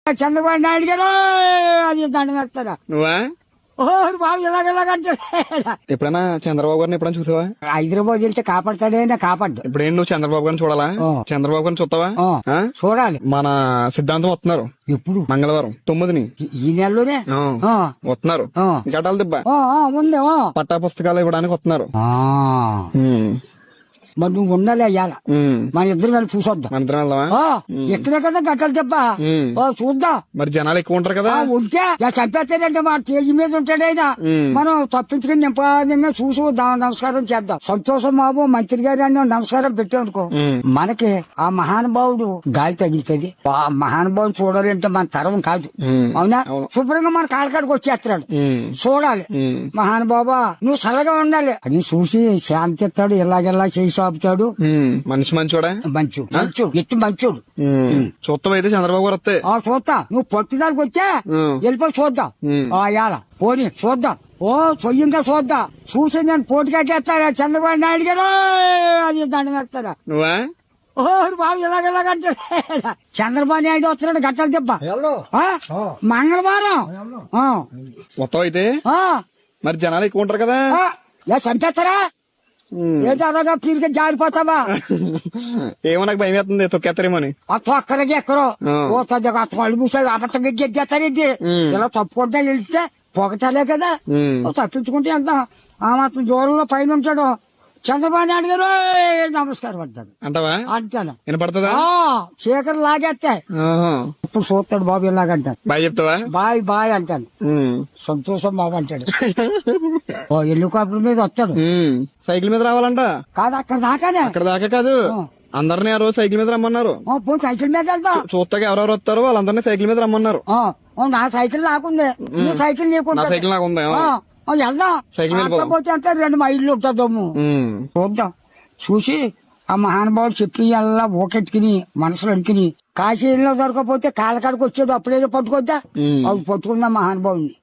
చంద్రబాబు నాయుడు గారు అది దండం పెడతారా నువ్వా ఓహ్ బాబు ఇలాగంటాడు. ఎప్పుడైనా చంద్రబాబు గారిని ఎప్పుడైనా చూసావా? హైదరాబాద్ వెళ్తే కాపాడతాడే నా కాపాడు. ఇప్పుడేం నువ్వు చంద్రబాబు గారిని చూడాలా? చంద్రబాబు గారిని చూస్తావా? చూడాలి. మన సిద్ధాంతం వస్తున్నారు ఎప్పుడు? మంగళవారం 9ని ఈ నెలలోనే వస్తున్నారు. గటాల దిబ్బ ఉంది. పట్టా పుస్తకాలు ఇవ్వడానికి వస్తున్నారు. మరి నువ్వు ఉండాలి అయ్యాల మన ఇద్దరు వెళ్ళి చూసొద్దాం. మన ఇద్దరం వెళ్దామా? ఎక్కడే కదా గట్టలు దెబ్బ చూద్దాం. మరి జనాలు ఎక్కువ ఉంటారు కదా. ఉంటే చంపేస్తాడంటే మా తేజీ మీద ఉంటాడైనా మనం తప్పించుకుని నింపాదంగా చూసి నమస్కారం చేద్దాం. సంతోషం బాబు మంత్రి గారు అని నమస్కారం పెట్టామనుకో మనకి ఆ మహానుభావుడు గాలి తగిలితుంది. ఆ మహానుభావుడు చూడాలంటే మన తరం కాదు. అవునా? శుభ్రంగా మన కాళ్ళకాడికి వచ్చేస్తున్నాడు. చూడాలి. మహానుభావా నువ్వు సరళగా ఉండాలి అని చూసి శాంతి ఇస్తాడు. ఇలాగెలా చేసి ఆపుతాడు. మనిషి మంచోడా? మంచు ఎత్తు మంచోడు. చూస్తావు అయితే చంద్రబాబు గారు వస్తే? చూస్తా. నువ్వు పొట్టిదానికి వచ్చా వెళ్ళిపోయి చూద్దాం. ఇవాళ పోనీ చూద్దాం. స్వయంగా చూద్దాం. చూసి నేను పోటీగా చేస్తాడా చంద్రబాబు నాయుడు గారు అది దండం పెడతారా? నువ్వా బాబు ఇలాగంటాడు. చంద్రబాబు నాయుడు వస్తున్నాడు గట్టలు దెబ్బ మంగళవారం. వస్తావు అయితే? మరి జనాలు ఎక్కువ ఉంటారు కదా. చంపేస్తారా? ఏంటి అలాగా పీరిగా జారిపోతావా? ఏమో నాకు భయం వేస్తుంది తొక్కేస్తారేమోని. తొక్కలకి ఎక్కరో కళ్ళు మూసాడు అబద్ధంగా గెద్దేస్తారేంటి? ఇలా తప్పుకుంటా వెళ్తే పొగటాలే కదా. తప్పించుకుంటే వెళ్తాం. ఆ మాత్రం దూరంలో పైన ఉంటాడు చంద్రబాబు నాయుడు గారు నమస్కారం అంటాడు. అంటావా? అంటాను. వినపడుతుందా? చీకటి లాగేస్తాయి. ఇప్పుడు చూస్తాడు బాబు ఇలాగంటాడు. బాయ్ చెప్తావా? బాయ్ అంటాను. సంతోషం బాబు అంటాడు. హెలికాప్టర్ మీద వస్తాడు. సైకిల్ మీద రావాలంట కాదు అక్కడ దాకానే. అక్కడ దాకా కాదు, అందరినీ ఆ రోజు సైకిల్ మీద రమ్మన్నారు. సైకిల్ మీద వెళ్తాం. చూస్తాక ఎవరెవరు వస్తారో వాళ్ళందరినీ సైకిల్ మీద రమ్మన్నారు. నా సైకిల్ నాకుంది. సైకిల్ నీకు? సైకిల్ నాకు ఉంది. వెళ్దాం. సైకిల్ పోతే అంతే 2 మైళ్ళు ఉంటుందమ్ము. చూద్దాం. చూసి ఆ మహానుభావుడు చెప్పి అలా ఊకెత్తుకుని మనసులో అడుకుని కాశీలో దొరకపోతే కాళ్ళకాడికి వచ్చాడు. అప్పుడేదో పట్టుకొద్దా అవి పట్టుకుందాం మహానుభావుడిని.